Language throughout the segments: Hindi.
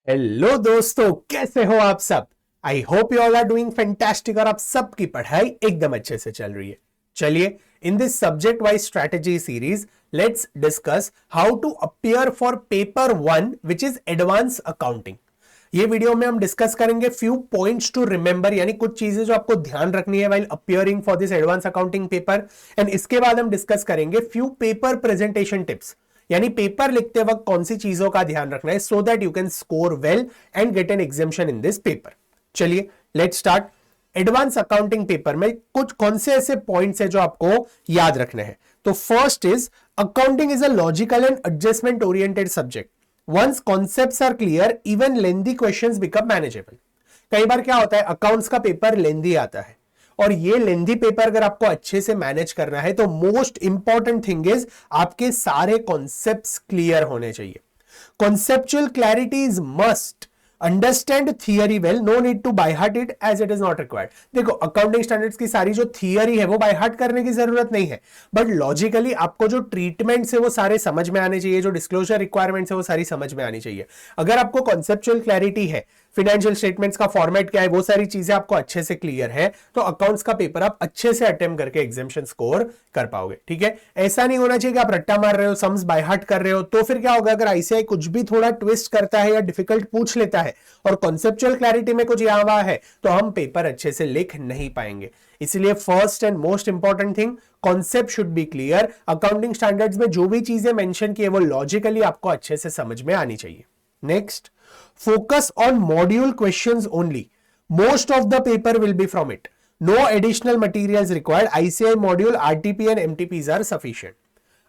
हेलो दोस्तों, कैसे हो आप सब। I hope you all are doing fantastic और आप सबकी पढ़ाई एकदम अच्छे से चल रही है। चलिए, in this subject wise strategy series let's discuss how to appear for paper 1 which is advance accounting. ये वीडियो में हम डिस्कस करेंगे फ्यू पॉइंट्स टू रिमेंबर, यानी कुछ चीजें जो आपको ध्यान रखनी है while appearing for this advance accounting paper. And इसके बाद हम डिस्कस करेंगे फ्यू पेपर प्रेजेंटेशन टिप्स, यानी पेपर लिखते वक्त कौन सी चीजों का ध्यान रखना है so that you can score well and get an exemption in this paper. चलिए let's start. Advance accounting paper में कुछ कौन से ऐसे पॉइंट्स है जो आपको याद रखने हैं। तो first is, accounting is a logical and adjustment oriented subject. Once concepts are clear, even lengthy questions become manageable. कई बार क्या होता है, अकाउंट्स का पेपर लेंथी आता है, और ये लेंथी पेपर अगर आपको अच्छे से मैनेज करना है तो मोस्ट इंपॉर्टेंट थिंग इज आपके सारे कॉन्सेप्ट्स क्लियर होने चाहिए। Conceptual clarity is must. Understand theory well, no need to by heart it as it is not required. देखो, अकाउंटिंग स्टैंडर्ड्स की सारी जो थियरी है वो बाय हार्ट करने की जरूरत नहीं है, बट लॉजिकली आपको जो ट्रीटमेंट्स है वो सारे समझ में आने चाहिए, जो डिस्क्लोजर रिक्वायरमेंट्स है वो सारी समझ में आनी चाहिए। अगर आपको कॉन्सेप्चुअल क्लैरिटी है, फाइनेंशियल स्टेटमेंट्स का फॉर्मेट क्या है, वो सारी चीजें आपको अच्छे से क्लियर है, तो अकाउंट्स का पेपर आप अच्छे से अटेम्प्ट करके एग्जामिनेशन स्कोर कर पाओगे। ठीक है, ऐसा नहीं होना चाहिए कि आप रट्टा मार रहे हो, सम्स बाय हार्ट कर रहे हो, तो फिर क्या होगा, अगर आईसीआई कुछ भी थोड़ा ट्विस्ट करता है या डिफिकल्ट पूछ लेता है और कॉन्सेप्चुअल क्लैरिटी में कुछ यहाँ वहां है, तो हम पेपर अच्छे से लिख नहीं पाएंगे। इसलिए first and most important thing, concept should be clear. Accounting standards में जो भी चीजें मेंशन की है वो लॉजिकली आपको अच्छे से समझ में आनी चाहिए। Next, focus on module questions only. Most of the paper will be from it. No additional materials required. ICI module, RTP and MTPs are sufficient.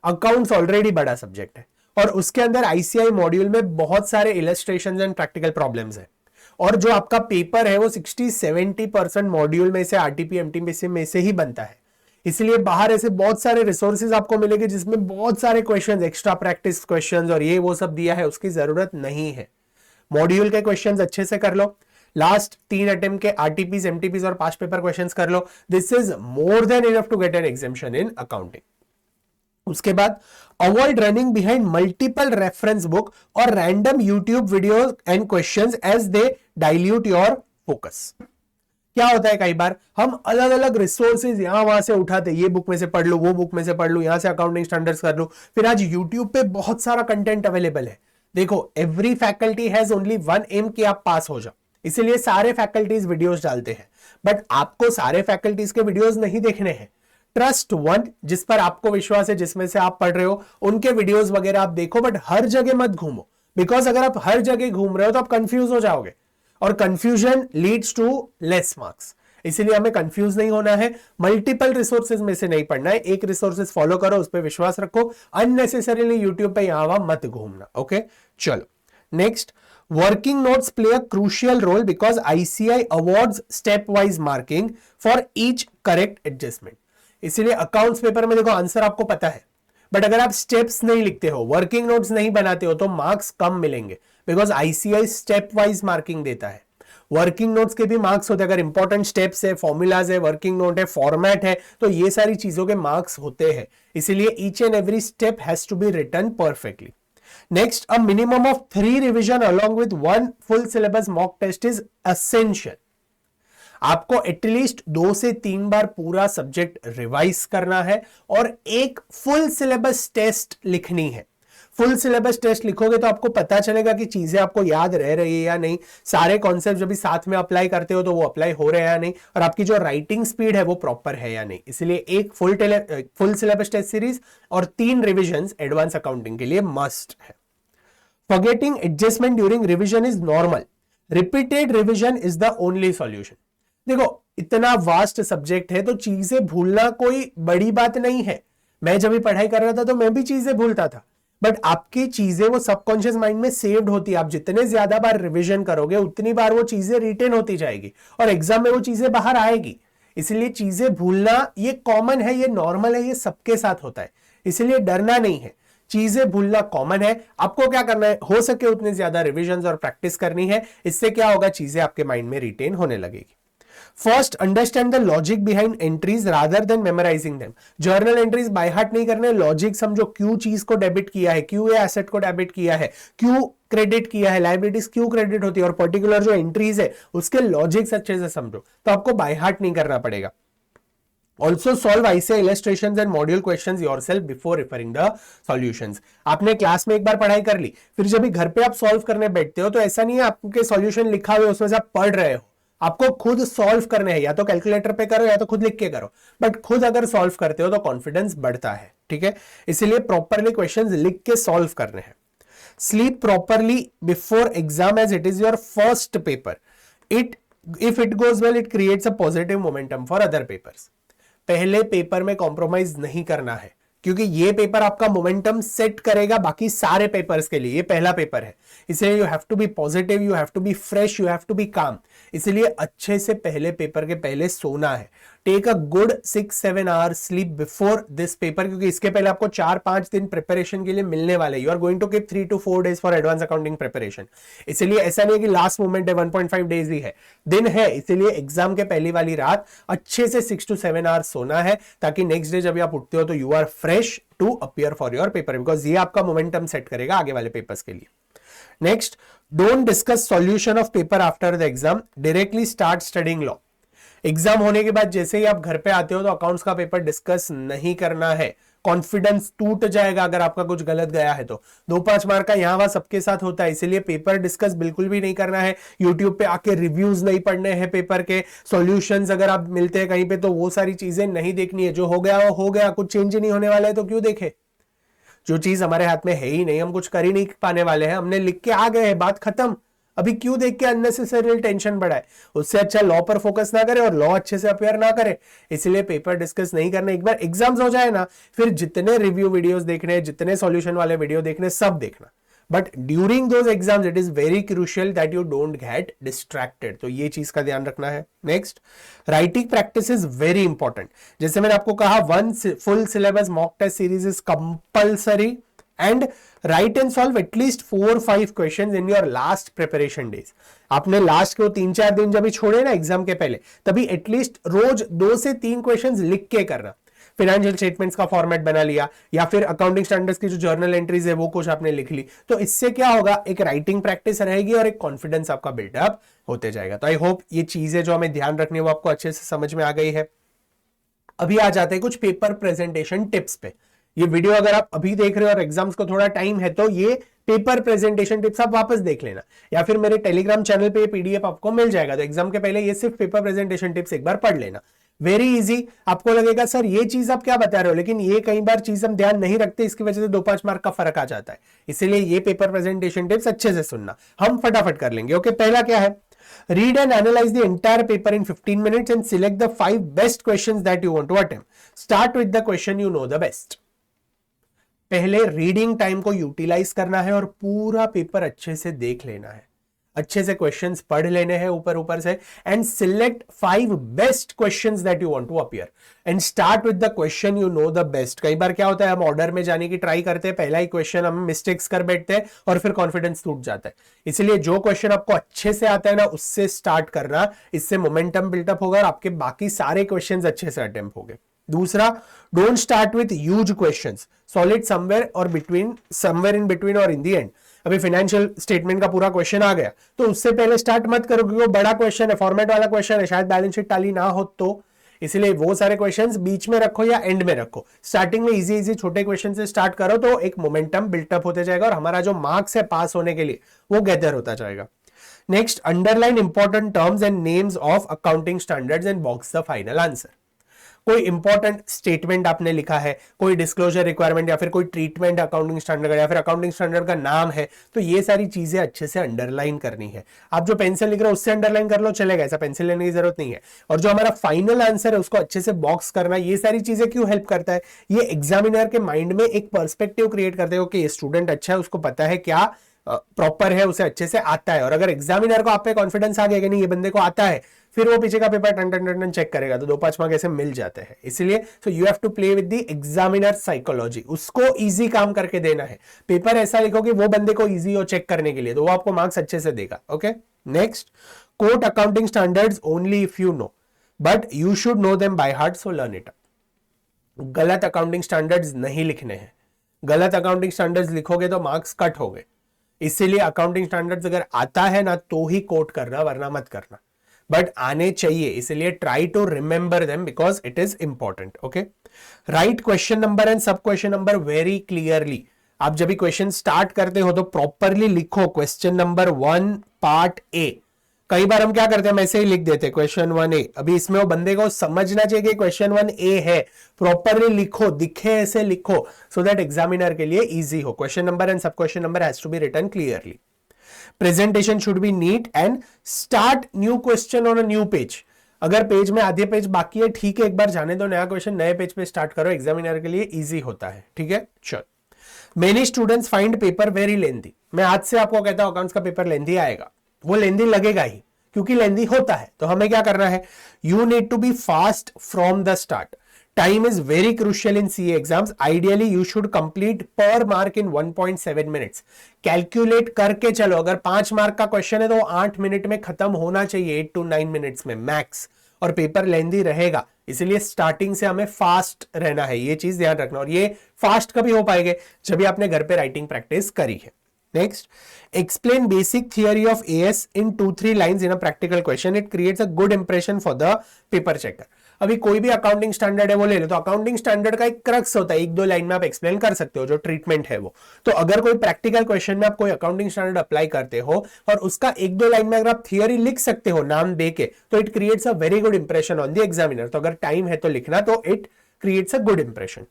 Accounts already बड़ा सब्जेक्ट है और उसके अंदर ICI मॉड्यूल में बहुत सारे इलस्ट्रेशंस एंड प्रैक्टिकल प्रॉब्लम्स है, और जो आपका पेपर है वो 60-70% मॉड्यूल में से RTP MTP में से ही बनता है। इसलिए बाहर ऐसे बहुत सारे रिसोर्सेज आपको मिलेंगे जिसमें बहुत सारे क्वेश्चंस, एक्स्ट्रा प्रैक्टिस क्वेश्चंस और ये वो सब दिया है, उसकी जरूरत नहीं है। मॉड्यूल के क्वेश्चंस अच्छे से कर लो, लास्ट 3 अटेम्प्ट के आरटीपीज, एमटीपीज और पास्ट पेपर क्वेश्चंस कर लो। This is more than enough to get an exemption in accounting. उसके बाद, avoid running behind multiple reference book और random YouTube videos and questions as they dilute your focus. क्या होता है, कई बार हम अलग अलग रिसोर्सेज यहां वहां से उठाते, ये बुक में से पढ़ लो, वो बुक में से पढ़ लो, यहां से अकाउंटिंग स्टैंडर्ड्स कर लो, फिर आज यूट्यूब पे बहुत सारा कंटेंट अवेलेबल है। देखो, every faculty has only one aim कि आप पास हो जाओ, इसीलिए सारे फैकल्टीज वीडियोस डालते हैं, बट आपको सारे फैकल्टीज के वीडियोस नहीं देखने हैं। ट्रस्ट वन, जिस पर आपको विश्वास है, जिसमें से आप पढ़ रहे हो, उनके वीडियोस वगैरह आप देखो, बट हर जगह मत घूमो, बिकॉज अगर आप हर जगह घूम रहे हो तो आप कंफ्यूज हो जाओगे और confusion leads to less marks. इसीलिए हमें कंफ्यूज नहीं होना है, मल्टीपल रिसोर्सेज में से नहीं पढ़ना है, एक रिसोर्सेज फॉलो करो, उस पर विश्वास रखो, अननेसेसरीली यूट्यूब पे यहां वहां मत घूमना। ओके, चलो next, working notes play a crucial role because ICAI awards step wise marking for each correct adjustment. इसीलिए अकाउंट्स पेपर में देखो आंसर आपको पता है, बट अगर आप स्टेप्स नहीं लिखते हो, वर्किंग नोट्स नहीं बनाते हो, तो मार्क्स कम मिलेंगे, because ICI step wise marking देता है। वर्किंग नोट्स के भी मार्क्स होते हैं, अगर इंपॉर्टेंट स्टेप्स है, फॉर्मूलाज है, वर्किंग नोट है, फॉर्मेट है, तो ये सारी चीजों के मार्क्स होते हैं। इसीलिए each and every step has to be written perfectly. Next, a minimum of 3 revision along with 1 full syllabus mock test is essential. आपको एटलीस्ट 2 से 3 बार पूरा सब्जेक्ट रिवाइज करना है और एक फुल सिलेबस टेस्ट लिखनी है। फुल सिलेबस टेस्ट लिखोगे तो आपको पता चलेगा कि चीजें आपको याद रह रही है या नहीं, सारे कॉन्सेप्ट जब भी साथ में अप्लाई करते हो तो वो अप्लाई हो रहे हैं या नहीं, और आपकी जो राइटिंग स्पीड है वो प्रॉपर है या नहीं। इसलिए एक फुल सिलेबस टेस्ट सीरीज और 3 रिविजन्स एडवांस अकाउंटिंग के लिए मस्ट है। Forgetting adjustment during revision is normal, repeated revision is the only solution. देखो, इतना वास्ट सब्जेक्ट है तो चीजें भूलना कोई बड़ी बात नहीं है। मैं जब भी पढ़ाई कर रहा था तो मैं भी चीजें भूलता था, बट आपकी चीजें वो सबकॉन्शियस माइंड में सेव्ड होती है। आप जितने ज्यादा बार रिवीजन करोगे उतनी बार वो चीजें रिटेन होती जाएगी और एग्जाम में वो चीजें बाहर आएगी। इसलिए चीजें भूलना ये कॉमन है, ये नॉर्मल है, ये सबके साथ होता है, इसलिए डरना नहीं है। चीजें भूलना कॉमन है, आपको क्या करना है, हो सके उतने ज्यादा रिविजन और प्रैक्टिस करनी है। इससे क्या होगा, चीजें आपके माइंड में रिटेन होने लगेगी। First understand the logic behind entries rather than memorising them. Journal entries by heart नहीं करने, लॉजिक समझो, क्यों चीज को डेबिट किया है, क्यों ये एसेट को डेबिट किया है, क्यों क्रेडिट किया है, लाइबिलिटीज क्यों क्रेडिट होती है, और पर्टिकुलर जो एंट्रीज है उसके लॉजिक्स अच्छे से समझो, तो आपको बाय हार्ट नहीं करना पड़ेगा। Also solve ICA illustrations and module questions yourself before referring the solutions। आपने क्लास में एक बार पढ़ाई कर ली, फिर जब भी घर पे आप सॉल्व करने बैठते हो तो ऐसा नहीं है आपके सॉल्यूशन लिखा हुआ है उसमें से आप पढ़ रहे हो, आपको खुद सॉल्व करने हैं, या तो कैलकुलेटर पे करो या तो खुद लिख के करो, बट खुद अगर सॉल्व करते हो तो कॉन्फिडेंस बढ़ता है, ठीक है। इसीलिए प्रॉपरली क्वेश्चंस लिख के सॉल्व करने हैं। Sleep properly before exam as it is your first paper. If it goes well it creates a positive momentum for other papers. पहले पेपर में कॉम्प्रोमाइज नहीं करना है, क्योंकि ये पेपर आपका मोमेंटम सेट करेगा बाकी सारे पेपर्स के लिए। ये पहला पेपर है, इसलिए you have to be positive, you have to be fresh, you have to be calm. इसलिए अच्छे से पहले पेपर के पहले सोना है। Take a good 6-7 hours sleep before this paper, क्योंकि इसके पहले आपको 4-5 दिन प्रिपरेशन के लिए मिलने वाले। You are going to keep 3 to 4 days for advance accounting preparation. इसलिए ऐसा नहीं है कि लास्ट मोमेंट है, 1.5 days ही है, दिन है। इसीलिए एग्जाम के पहली वाली रात अच्छे से 6 to 7 आवर्स सोना है, ताकि नेक्स्ट डे जब आप उठते हो तो you are fresh to appear for your paper, because ये आपका मोमेंटम सेट करेगा आगे वाले पेपर्स के लिए। Next, don't discuss solution of paper after the exam, directly start studying law. Exam होने के बाद जैसे ही आप घर पे आते हो तो अकाउंट्स का पेपर डिस्कस नहीं करना है, कॉन्फिडेंस टूट जाएगा अगर आपका कुछ गलत गया है तो। 2-5 मार्क का यहां वहां सबके साथ होता है, इसीलिए पेपर डिस्कस बिल्कुल भी नहीं करना है। यूट्यूब पे आके रिव्यूज नहीं पढ़ने हैं पेपर के, सॉल्यूशंस अगर आप मिलते हैं कहीं पे तो वो सारी चीजें नहीं देखनी है। जो हो गया वो हो गया, कुछ चेंज ही नहीं होने वाला है तो क्यों देखे। जो चीज हमारे हाथ में है ही नहीं, हम कुछ कर ही नहीं पाने वाले हैं, हमने लिख के आ गए हैं, बात खत्म। अभी क्यों देख के अननेसेसरी टेंशन बढ़ाए, उससे अच्छा लॉ पर फोकस ना करे और लॉ अच्छे से अपेयर ना करे। इसलिए पेपर डिस्कस नहीं करना। एक बार एग्जाम्स हो जाए ना, फिर जितने रिव्यू वीडियोस देखने, जितने सॉल्यूशन वाले वीडियो देखने, सब देखना। But during those exams it is very crucial that you don't get distracted, तो ये चीज का ध्यान रखना है। Next, writing practice is very important. जैसे मैंने आपको कहा, 1 full syllabus mock test series is compulsory, and write and solve at least 4-5 questions in your last preparation days। आपने लास्ट के 3-4 दिन जब भी छोड़े ना एग्जाम के पहले, तभी एटलीस्ट रोज 2 से 3 क्वेश्चंस लिख के करना। फाइनेंशियल स्टेटमेंट्स का फॉर्मेट बना लिया, या फिर अकाउंटिंग स्टैंडर्ड्स की जो जर्नल एंट्रीज है वो कुछ आपने लिख ली, तो इससे क्या होगा, एक राइटिंग प्रैक्टिस रहेगी और एक कॉन्फिडेंस आपका बिल्डअप होते जाएगा। तो आई होप ये चीजें जो हमें ध्यान रखनी है वो आपको अच्छे से समझ में आ गई है। अभी आ जाते हैं कुछ पेपर प्रेजेंटेशन टिप्स पे। ये वीडियो अगर आप अभी देख रहे हो और एग्जाम्स को थोड़ा टाइम है तो ये पेपर प्रेजेंटेशन टिप्स आप वापस देख लेना, या फिर मेरे टेलीग्राम चैनल पे ये पीडीएफ आपको मिल जाएगा। तो एग्जाम के पहले ये सिर्फ पेपर प्रेजेंटेशन टिप्स एक बार पढ़ लेना, वेरी इजी। आपको लगेगा सर ये चीज आप क्या बता रहे हो, लेकिन ये कई बार चीज हम ध्यान नहीं रखते, इसकी वजह से 2-5 मार्क का फर्क आ जाता है। इसीलिए ये पेपर प्रेजेंटेशन टिप्स अच्छे से सुनना, हम फटाफट कर लेंगे। ओके, पहला क्या है, read and analyze the entire paper in 15 minutes and select the 5 best questions that you want to attempt. Start with the question you know the best. पहले रीडिंग टाइम को यूटिलाइज करना है और पूरा पेपर अच्छे से देख लेना है, अच्छे से क्वेश्चंस पढ़ लेने हैं ऊपर से, and select 5 best questions that you want to appear and start with the question you know the best. कई बार क्या होता है, हम ऑर्डर में जाने की ट्राई करते हैं, पहला ही क्वेश्चन हम मिस्टेक्स कर बैठते हैं और फिर कॉन्फिडेंस टूट जाता है। इसलिए जो क्वेश्चन आपको अच्छे से आता है ना, उससे स्टार्ट करना, इससे मोमेंटम बिल्टअप होगा और आपके बाकी सारे क्वेश्चंस अच्छे से अटेम्प्ट होंगे। दूसरा, don't start with huge questions, solid somewhere और बिटवीन, समवेयर इन बिटवीन और इन द एंड। अभी फाइनेंशियल स्टेटमेंट का पूरा क्वेश्चन आ गया तो उससे पहले स्टार्ट मत करो, क्योंकि वो बड़ा क्वेश्चन है, फॉर्मेट वाला क्वेश्चन है, शायद बैलेंस शीट टाली ना हो तो। इसलिए वो सारे क्वेश्चंस बीच में रखो या एंड में रखो। स्टार्टिंग में इजी छोटे क्वेश्चन से स्टार्ट करो तो एक मोमेंटम बिल्टअप होते जाएगा और हमारा जो मार्क्स है पास होने के लिए वो गैदर होता जाएगा। Next, underline important terms and names of accounting standards and box the final answer. कोई इंपॉर्टेंट स्टेटमेंट आपने लिखा है, कोई डिस्क्लोजर रिक्वायरमेंट या फिर कोई ट्रीटमेंट अकाउंटिंग स्टैंडर्ड या फिर अकाउंटिंग स्टैंडर्ड का नाम है, तो ये सारी चीजें अच्छे से अंडरलाइन करनी है। आप जो पेंसिल लिख रहे हो उससे अंडरलाइन कर लो, चलेगा, ऐसा पेंसिल लेने की जरूरत नहीं है। और जो हमारा फाइनल आंसर है उसको अच्छे से बॉक्स करना, ये सारी चीजें क्यों हेल्प करता है, ये एग्जामिनर के माइंड में एक पर्सपेक्टिव क्रिएट करते हो कि ये स्टूडेंट अच्छा है, उसको पता है क्या प्रॉपर है, उसे अच्छे से आता है। और अगर एग्जामिनर को आप पे कॉन्फिडेंस आ गया कि नहीं ये बंदे को आता है, फिर वो पीछे का पेपर टन टन टन चेक करेगा, तो 2-5 मार्क ऐसे मिल जाते हैं। इसलिए so you have to play with the examiner psychology, उसको इजी काम करके देना है। पेपर ऐसा लिखो कि वो बंदे को इजी हो चेक करने के लिए, तो वो आपको मार्क्स अच्छे से देगा। Okay, next, quote accounting standards only if you know. But you should know them by heart, so learn it. गलत अकाउंटिंग स्टैंडर्ड्स नहीं लिखने हैं, गलत अकाउंटिंग स्टैंडर्ड्स लिखोगे तो मार्क्स कट हो गए। इसीलिए अकाउंटिंग स्टैंडर्ड्स अगर आता है ना तो ही कोट करना, वरना मत करना, बट आने चाहिए, इसलिए try to remember them because it is important. Okay, write question number and sub question number very clearly. आप जब भी क्वेश्चन स्टार्ट करते हो तो प्रॉपरली लिखो क्वेश्चन नंबर 1 पार्ट ए। कई बार हम क्या करते हैं, ऐसे ही लिख देते हैं क्वेश्चन 1A। अभी इसमें वो बंदे को समझना चाहिए कि क्वेश्चन 1A है, प्रॉपरली लिखो, दिखे ऐसे लिखो, सो दैट एग्जामिनर के लिए इजी हो। Question number and sub question number has to be written clearly. Presentation should be neat and start new question on a new page. अगर पेज में आधे पेज बाकी है, ठीक है, एक बार जाने दो, नया क्वेश्चन नए पेज पे स्टार्ट करो, एग्जामिनर के लिए इजी होता है। ठीक है, चल। Many students find paper very lengthy. मैं आज से आपको कहता हूं अकाउंट्स का पेपर लेंथी आएगा, वो लेंथी लगेगा ही, क्योंकि लेंथी होता है। तो हमें क्या करना है, you need to be fast from the start. Time is very crucial in CA exams. Ideally you should complete per mark in 1.7 minutes. Calculate करके चलो, अगर 5 मार्क का क्वेश्चन है तो 8 मिनट में खत्म होना चाहिए, 8 to 9 मिनट्स में मैक्स, और पेपर लेंथी रहेगा। इसलिए स्टार्टिंग से हमें फास्ट रहना है, ये चीज ध्यान रखना। और ये फास्ट कभी हो पाएंगे जब भी आपने घर पे राइटिंग प्रैक्टिस करी है। Next, explain basic theory of AS in 2-3 lines in a practical question. It creates a good impression for the paper checker. अभी कोई भी अकाउंटिंग स्टैंडर्ड है वो ले लो, तो अकाउंटिंग स्टैंडर्ड का एक क्रक्स होता है, 1-2 लाइन में आप एक्सप्लेन कर सकते हो, जो ट्रीटमेंट है वो। तो अगर कोई प्रैक्टिकल क्वेश्चन में आप कोई अकाउंटिंग स्टैंडर्ड अप्लाई करते हो और उसका 1-2 लाइन में अगर आप थियरी लिख सकते हो नाम दे के, तो it creates a very good impression on the examiner. तो अगर टाइम है तो लिखना, तो it creates a good impression.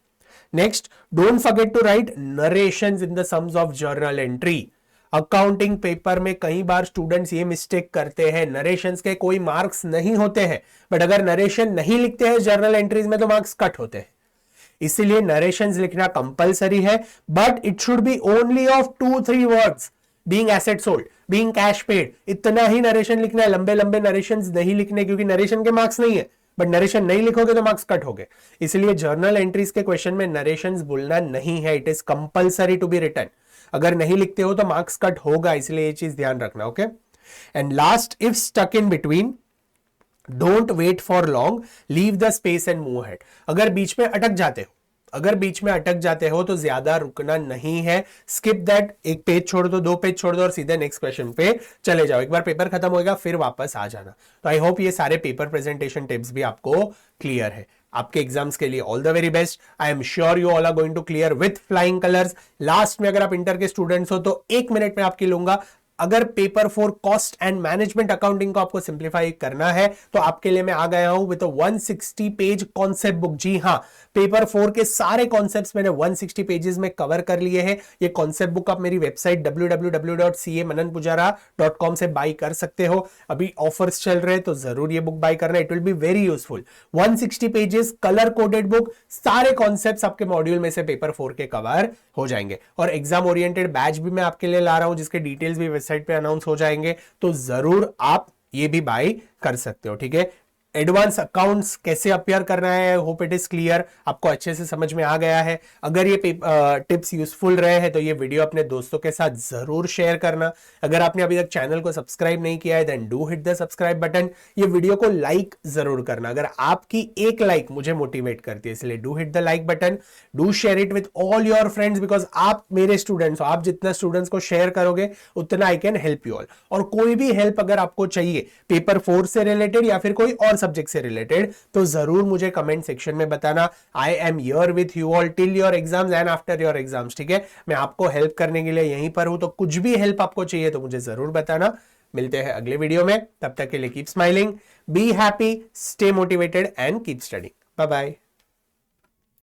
Next, don't forget to write narrations in the sums of journal entry. Accounting paper में कई बार स्टूडेंट्स ये मिस्टेक करते हैं, नरेशंस के कोई मार्क्स नहीं होते हैं, बट अगर नरेशन नहीं लिखते हैं जर्नल एंट्रीज में तो मार्क्स कट होते हैं। इसीलिए नरेशंस लिखना कंपलसरी है, but it should be only of 2-3 words. Being asset sold, being cash paid, इतना ही नरेशन लिखना है, लंबे लंबे नरेशंस नहीं लिखने, क्योंकि नरेशन के मार्क्स नहीं है। बट नरेशन नहीं लिखोगे तो मार्क्स कट हो गए। इसलिए जर्नल एंट्रीज के क्वेश्चन में नरेशंस बोलना नहीं है, it is compulsory to be written. अगर नहीं लिखते हो तो मार्क्स कट होगा, इसलिए ये चीज ध्यान रखना। Okay, and last, if stuck in between, don't wait for long, leave the space and move ahead. अगर बीच में अटक जाते हो तो ज्यादा रुकना नहीं है, स्किप दैट, एक पेज छोड़ दो, 2 पेज छोड़ दो और सीधे नेक्स्ट क्वेश्चन पे चले जाओ। एक बार पेपर खत्म होगा फिर वापस आ जाना। तो आई होप ये सारे पेपर प्रेजेंटेशन टिप्स भी आपको क्लियर है। आपके एग्जाम्स के लिए all the very best. I am sure you all are going to clear with flying colours. Last में अगर आप इंटर के स्टूडेंट्स हो तो 1 मिनट में आपकी लूंगा। अगर paper 4 cost and management accounting को आपको सिंप्लीफाई करना है तो आपके लिए मैं आ गया हूं विद 160 पेज कॉन्सेप्ट बुक। जी हां, पेपर 4 के सारे कॉन्सेप्ट्स मैंने 160 पेजेस में कवर कर लिए हैं। ये कॉन्सेप्ट बुक आप मेरी वेबसाइट www.camananpujara.com से बाई कर सकते हो। अभी ऑफर्स चल रहे हैं तो जरूर ये बुक बाई करना, it will be very useful. 160 pages, colour coded book, सारे कॉन्सेप्ट्स आपके मॉड्यूल में से पेपर 4 के कवर हो जाएंगे। और एग्जाम ओरिएंटेड बैच भी मैं आपके लिए ला रहा हूं, जिसके डिटेल्स भी वेबसाइट पे अनाउंस हो जाएंगे, तो जरूर आप ये भी बाय कर सकते हो। ठीक है, एडवांस अकाउंट्स कैसे अपियर करना है, होप इट इज क्लियर, आपको अच्छे से समझ में आ गया है। अगर ये टिप्स यूजफुल रहे हैं तो ये वीडियो अपने दोस्तों के साथ जरूर शेयर करना। अगर आपने अभी तक चैनल को सब्सक्राइब नहीं किया है then do hit the subscribe button. ये वीडियो को लाइक जरूर करना, अगर आपकी एक लाइक मुझे मोटिवेट करती है, इसलिए do hit the like button. Do share it with all your friends, because आप मेरे स्टूडेंट्स हो, आप जितना स्टूडेंट्स को शेयर करोगे उतना I can help you all. और कोई भी हेल्प अगर आपको चाहिए पेपर 4 से रिलेटेड या फिर कोई और सब्जेक्ट से रिलेटेड, तो जरूर मुझे कमेंट सेक्शन में बताना। I am here with you all till your exams and after your exams. ठीक है, मैं आपको हेल्प करने के लिए यहीं पर हूं, तो कुछ भी हेल्प आपको चाहिए तो मुझे जरूर बताना। मिलते हैं अगले वीडियो में, तब तक के लिए keep smiling, be happy, stay motivated and keep studying. Bye bye.